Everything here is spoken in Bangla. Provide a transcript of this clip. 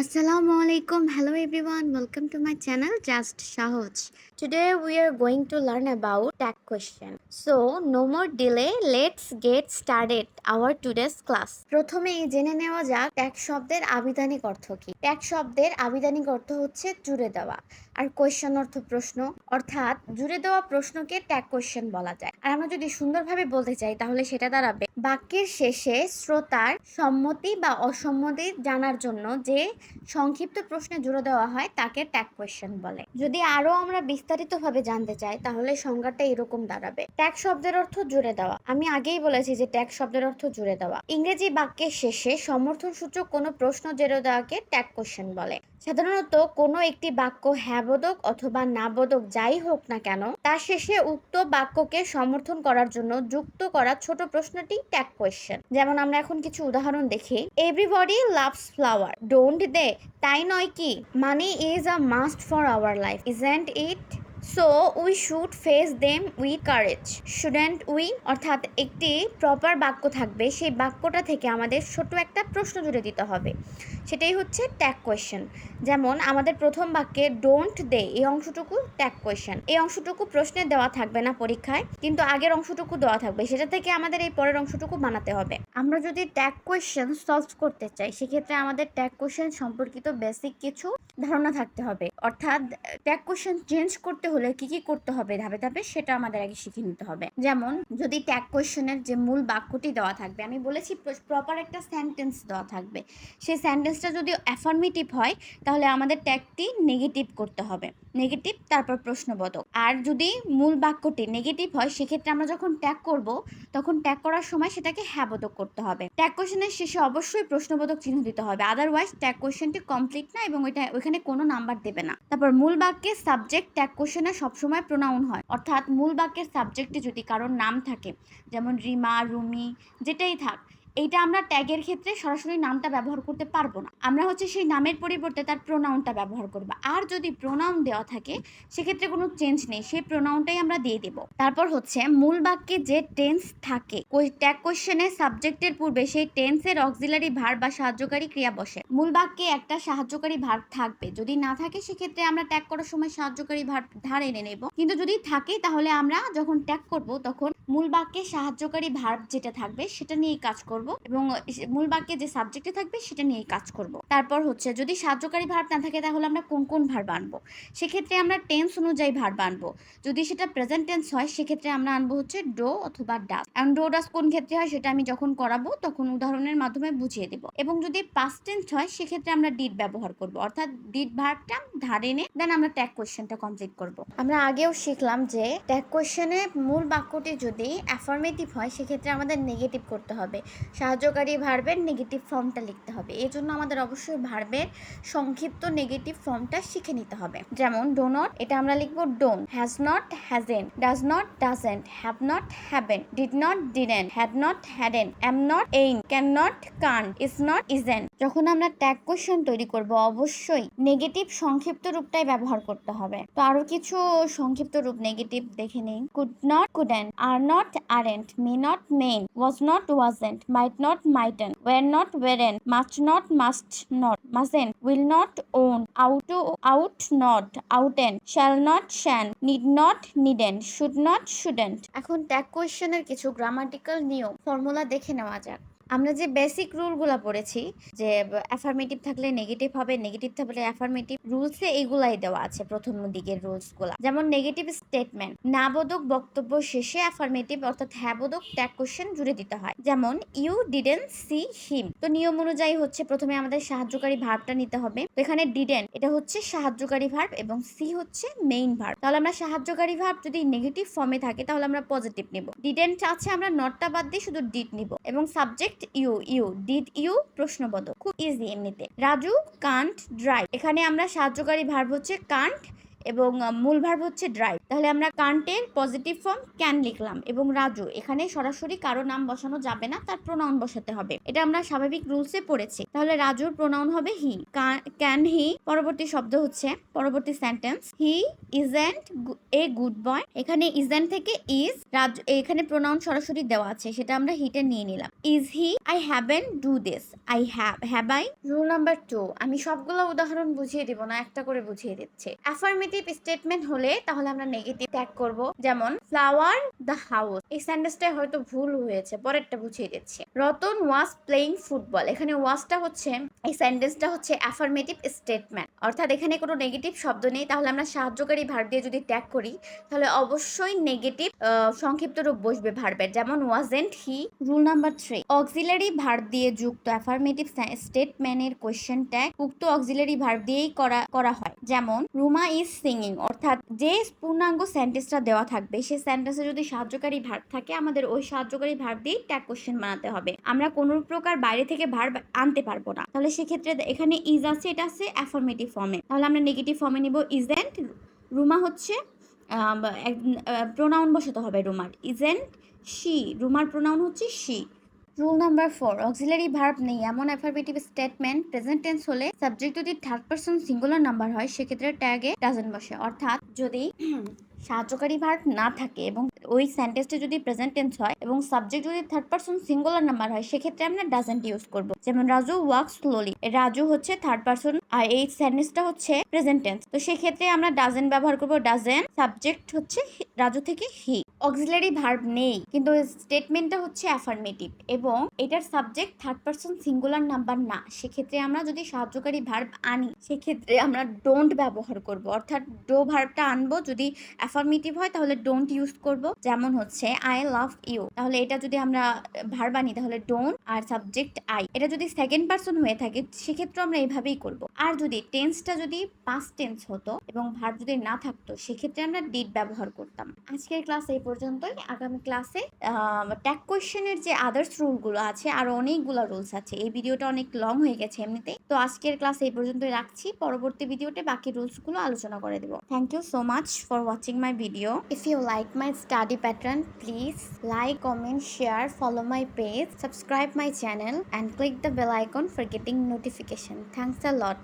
Assalamualaikum. Hello everyone. Welcome to my channel Just Sohoj. Today we are going to learn about tag question. So no more delay. Let's get started our today's class. প্রথমেই জেনে নেওয়া যাক ট্যাগ শব্দের আবিধানিক অর্থ কি। ট্যাগ শব্দের আবিধানিক অর্থ হচ্ছে জুড়ে দেওয়া, আর কোয়েশ্চন অর্থ প্রশ্ন, অর্থাৎ জুড়ে দেওয়া প্রশ্নকে ট্যাগ কোয়েশ্চন বলা যায়। আর আমরা যদি সুন্দরভাবে বলতে চাই তাহলে সেটা দাঁড়াবে বাক্যের শেষে শ্রোতার সম্মতি বা অসম্মতি জানার জন্য যে সংক্ষিপ্ত প্রশ্নে জুড়ে দেওয়া হয় তাকে ট্যাগ কোয়েশ্চেন বলে। যদি আরো আমরা বিস্তারিতভাবে জানতে চাই তাহলে সংজ্ঞাটা এরকম দাঁড়াবে। ট্যাগ শব্দের অর্থ জুড়ে দেওয়া। আমি আগেই বলেছি যে ট্যাগ শব্দের অর্থ জুড়ে দেওয়া। ইংরেজি বাক্যের শেষে সমর্থনসূচক কোনো প্রশ্ন জুড়ে দেওয়াকে ট্যাগ কোয়েশ্চেন বলে। সাধারণত কোনো একটি বাক্য হ্যাঁবোধক অথবা নাবোধক যাই হোক না কেন তার শেষে উক্ত বাক্যকে সমর্থন করার জন্য যুক্ত করা ছোট প্রশ্নটি ট্যাগ কোয়েশ্চেন। যেমন আমরা এখন কিছু উদাহরণ দেখি। Everybody loves flower, don't they? তাই নয় কি? Money is a must for our life, isn't it? So we should face them with courage, shouldn't we? অর্থাৎ একটি প্রপার বাক্য থাকবে, সেই বাক্যটা থেকে আমাদের ছোট একটা প্রশ্ন জুড়ে দিতে হবে, সেটাই হচ্ছে ট্যাগ কোয়েশ্চেন। যেমন আমাদের প্রথম বাক্যে ডোন্ট দে, এই অংশটুকু ট্যাগ কোয়েশ্চেন। এই অংশটুকু প্রশ্নে দেওয়া থাকবে না পরীক্ষায়, কিন্তু আগের অংশটুকু দেওয়া থাকবে, সেটা থেকে আমাদের এই পরের অংশটুকু বানাতে হবে। আমরা যদি ট্যাগ কোয়েশ্চেন সলভ করতে চাই সেক্ষেত্রে আমাদের ট্যাগ কোয়েশ্চেন সম্পর্কিত বেসিক কিছু ধারণা থাকতে হবে। অর্থাৎ ট্যাগ কোয়েশ্চেন চেঞ্জ করতে হলে কি কি করতে হবে ধাপে ধাপে সেটা আমাদের আগে শিখে নিতে হবে। যেমন যদি ট্যাগ কোয়েশ্চেনের যে মূল বাক্যটি দেওয়া থাকবে, আমি বলেছি প্রপার একটা সেন্টেন্স দেওয়া থাকবে, সেই সেন্টেন্সটা যদি অ্যাফার্মেটিভ হয় তাহলে আমাদের ট্যাগটি নেগেটিভ করতে হবে, নেগেটিভ তারপর প্রশ্নবোধক। আর যদি মূল বাক্যটি নেগেটিভ হয় সেক্ষেত্রে আমরা যখন ট্যাগ করব তখন ট্যাগ করার সময় সেটাকে হ্যাঁবোধক করতে হবে। ট্যাগ কোয়েশ্চেনের শেষে অবশ্যই প্রশ্নবোধক চিহ্ন দিতে হবে, আদারওয়াইজ ট্যাগ কোয়েশ্চেনটি কমপ্লিট না এবং ওইখানে কোনো নাম্বার দেবে না। তারপর মূল বাক্যে সাবজেক্ট ট্যাগ কোয়েশ্চেনে সবসময় প্রোনাউন হয়, অর্থাৎ মূল বাক্যের সাবজেক্টে যদি কারোর নাম থাকে, যেমন রিমা, রুমি, যেটাই থাক, এইটা আমরা ট্যাগের ক্ষেত্রে সরাসরি নামটা ব্যবহার করতে পারবো না, আমরা হচ্ছে সেই নামের পরিবর্তে তার প্রোনাউনটা ব্যবহার করব। আর যদি প্রোনাউন দেওয়া থাকে সেক্ষেত্রে কোনো চেঞ্জ নেই, সেই প্রোনাউনটাই আমরা দিয়ে দেব। তারপর হচ্ছে মূল বাক্যে যে টেন্স থাকে, ট্যাগ কোয়েশ্চেনে সাবজেক্টের পূর্বে সেই টেন্সের অক্সিলারি ভার্ব বা সাহায্যকারী ক্রিয়া বসে। মূল বাক্যে একটা সাহায্যকারী ভার্ব থাকবে, যদি না থাকে সেক্ষেত্রে আমরা ট্যাগ করার সময় সাহায্যকারী ভার্ব ধার এনে নেব, কিন্তু যদি থাকে তাহলে আমরা যখন ট্যাগ করব তখন মূল বাক্যে সাহায্যকারী ভার্ব যেটা থাকবে সেটা নিয়েই কাজ করব এবং মূল বাক্যে যে সাবজেক্টে থাকবে সেটা নিয়েই কাজ করব। তারপর হচ্ছে যদি সাহায্যকারী ভার্ব না থাকে তাহলে আমরা কোন কোন ভার্ব আনবো, সেক্ষেত্রে আমরা টেন্স অনুযায়ী ভার্ব আনবো। যদি সেটা প্রেজেন্ট টেন্স হয় সেক্ষেত্রে আমরা আনবো হচ্ছে ডো অথবা ডাস। এবং ডো ডাস কোন ক্ষেত্রে হয় সেটা আমি যখন করাবো তখন উদাহরণের মাধ্যমে বুঝিয়ে দেব। এবং যদি পাস্ট টেন্স হয় সেক্ষেত্রে আমরা ডিড ব্যবহার করব, অর্থাৎ ডিড ভার্বটা ধার এনে দেন আমরা ট্যাগ কোয়েশ্চেনটা কমপ্লিট করব। আমরা আগেও শিখলাম যে ট্যাগ কোয়েশ্চেনে মূল বাক্যটি যদি অ্যাফার্মেটিভ হয় সেক্ষেত্রে আমাদের নেগেটিভ করতে হবে, সাহায্যকারী ভার্বের নেগেটিভ ফর্মটা লিখতে হবে। এই জন্য আমাদের অবশ্যই ভার্বের সংক্ষিপ্ত নেগেটিভ ফর্মটা শিখে নিতে হবে। যেমন ডো নট, এটা আমরা লিখবো don't, has not hasn't, does not doesn't, have not haven't, did not didn't, had not hadn't, am not ain't, can not can't, is not isn't. যখন আমরা ট্যাগ কোয়েশ্চেন তৈরি করব অবশ্যই নেগেটিভ সংক্ষিপ্ত রূপটাই ব্যবহার করতে হবে। তো আরো কিছু সংক্ষিপ্ত রূপ নেগেটিভ দেখে নেই। Could not couldn't, are not aren't, may not mayn't, was not wasn't, might not mightn't, were not weren't, must not must not mustn't, will not won't, ought not oughtn't, shall not shan't, need not needn't, should not shouldn't. এখন ট্যাগ কোয়েশ্চেনের কিছু গ্রামাটিক্যাল নিয়ম ফর্মুলা দেখে নেওয়া যাক। আমরা যে বেসিক রুলগুলো পড়েছি যে অ্যাফার্মেটিভ থাকলে নেগেটিভ হবে, নেগেটিভ থাকলে অ্যাফার্মেটিভ, রুলসে এইগুলাই দেওয়া আছে প্রথম দিকের রুলসগুলো। যেমন নেগেটিভ স্টেটমেন্ট, নাবোধক বক্তব্য শেষে অ্যাফার্মেটিভ অর্থাৎ হ্যাবোধক ট্যাগ কোয়েশ্চেন জুড়ে দিতে হয়। যেমন ইউ ডিডেন্ট সি হিম, তো নিয়ম অনুযায়ী হচ্ছে প্রথমে আমাদের সাহায্যকারী ভার্বটা নিতে হবে। তো এখানে ডিডেন্ট এটা হচ্ছে সাহায্যকারী ভার্ব এবং সি হচ্ছে মেইন ভার্ব, তাহলে আমরা সাহায্যকারী ভার্ব যদি নেগেটিভ ফর্মে থাকে তাহলে আমরা পজিটিভ নিব। ডিডেন্ট আছে আমরা নটটা বাদ দিয়ে শুধু ডিড নিব এবং সাবজেক্ট ইউ, ডিড ইউ প্রশ্নবোধক, খুব ইজি এমনিতে। রাজু কান্ট ড্রাইভ, এখানে আমরা সাহায্যকারী ভার্ব হচ্ছে কান্ট এবং মূল ভার্ব হচ্ছে ড্রাইভ। তাহলে আমরা কান্টের পজিটিভ ফর্ম ক্যান লিখলাম। এবং রাজু, এখানে সরাসরি কারো নাম বসানো যাবে না, তার প্রোনাউন বসাতে হবে। এটা আমরা স্বাভাবিক রুলসে পড়েছি। তাহলে রাজুর প্রোনাউন হবে হি। ক্যান হি, পরবর্তী শব্দ হচ্ছে, পরবর্তী sentence, he isn't a good boy. এখানে ইজন্ট থেকে ইজ, রাজু এখানে প্রোনাউন সরাসরি দেওয়া আছে, সেটা আমরা হিটে নিয়ে নিলাম। Is he, I haven do this, I have I. Rule number 2, আমি সবগুলো উদাহরণ বুঝিয়ে দিব না, একটা করে বুঝিয়ে দিচ্ছি। অ্যাফার্মেটিভ স্টেটমেন্ট হলে তাহলে আমরা নেগেটিভ ট্যাগ করব, যেমন ফ্লাওয়ার দ্য হাউস। এই সেন্টেন্সটা হয়তো ভুল হয়েছে, পরেরটা বুঝিয়ে দিচ্ছি। Ratan was playing football. এখানে ওয়াজটা হচ্ছে, এই সেন্টেন্সটা হচ্ছে অ্যাফার্মেটিভ স্টেটমেন্ট, অর্থাৎ এখানে কোনো নেগেটিভ শব্দ নেই। তাহলে আমরা সাহায্যকারী ভার্ব দিয়ে যদি ট্যাগ করি তাহলে অবশ্যই নেগেটিভ সংক্ষিপ্ত রূপ বসবে ভার্বের, যেমন ওয়াজেন্ট হি। রুল নাম্বার 3, অক্সিলারি ভার্ব দিয়ে যুক্ত অ্যাফার্মেটিভ স্টেটমেন্টের কোয়েশ্চেন ট্যাগ উক্ত অক্সিলারি ভার্ব দিয়েই করা হয়। যেমন রুমা ইজ সিঙ্গিং, অর্থাৎ যে পূর্ণাঙ্গ সেন্টেন্সটা দেওয়া থাকবে সেই সেন্টেন্সে যদি সাহায্যকারী ভার্ব থাকে আমাদের ওই সাহায্যকারী ভার্ব দিয়ে ট্যাগ কোয়েশ্চেন বানাতে হবে। আমরা কোনো প্রকার বাইরে থেকে ভার্ব আনতে পারবো না। তাহলে সেক্ষেত্রে এখানে ইজ আছে, এটা আছে অ্যাফার্মেটিভ ফর্মে, তাহলে আমরা নেগেটিভ ফর্মে নিব ইজেন্ট। রুমা হচ্ছে প্রোনাউন বসাতে হবে রুমার, ইজেন্ট শি, রুমার প্রোনাউন হচ্ছে she. Rule number 4, auxiliary verb নেই এমন অ্যাফার্মেটিভ স্টেটমেন্ট প্রেজেন্ট টেন্স হলে সাবজেক্ট যদি থার্ড পারসন সিঙ্গুলার নাম্বার হয় সেক্ষেত্রে ট্যাগে ডাজেন্ট বসে। অর্থাৎ যদি সাহায্যকারী ভার্ব না থাকে এবং ওই সেন্টেন্সটা যদি প্রেজেন্ট টেন্স হয় এবং সাবজেক্ট যদি থার্ড পারসন সিঙ্গুলার নাম্বার হয় সেক্ষেত্রে আমরা ডাজেন্ট ইউজ করব। যেমন রাজু ওয়াক স্লোলি, রাজু হচ্ছে থার্ড পারসন আর এই সেন্টেন্সটা হচ্ছে প্রেজেন্ট টেন্স, তো সেক্ষেত্রে আমরা ডাজেন্ট ব্যবহার করব। ডাজেন্ট, সাবজেক্ট হচ্ছে রাজু থেকে হি। অক্সিলারি ভার্ব নেই কিন্তু স্টেটমেন্টটা হচ্ছে অ্যাফার্মেটিভ এবং এটার subject third person singular number না, সেক্ষেত্রে আমরা যদি সাহায্যকারী ভার্ব আনি সেক্ষেত্রে আমরা ডোন্ট ব্যবহার করব, অর্থাৎ ডো ভার্বটা আনবো। যদি অ্যাফার্মেটিভ হয় তাহলে ডোন্ট ইউজ করব। যেমন হচ্ছে আই লাভ ইউ, তাহলে এটা যদি আমরা ভার্ব আনি তাহলে ডোন্ট আর সাবজেক্ট আই। এটা যদি সেকেন্ড পারসন হয়ে থাকে সেক্ষেত্রে আমরা এইভাবেই করব। আর যদি টেন্সটা যদি পাস্ট টেন্স হতো এবং ভার্ব যদি না থাকতো সেক্ষেত্রে আমরা ডিড ব্যবহার করতাম। আজকের ক্লাস এই পর্যন্তই। আগামী ক্লাসে ট্যাগ কোয়েশ্চেনের যে আদার্স রুলগুলো আছে, আরো অনেকগুলো রুলস আছে। এই ভিডিওটা অনেক লং হয়ে গেছে এমনিতেই, তো আজকের ক্লাস এই পর্যন্তই রাখছি। পরবর্তী ভিডিওতে বাকি রুলসগুলো আলোচনা করে দেব। Thank you so much for watching my video. If you like my study pattern, please like, comment, share, follow my page, subscribe my channel and click the bell icon for getting notification. Thanks a lot.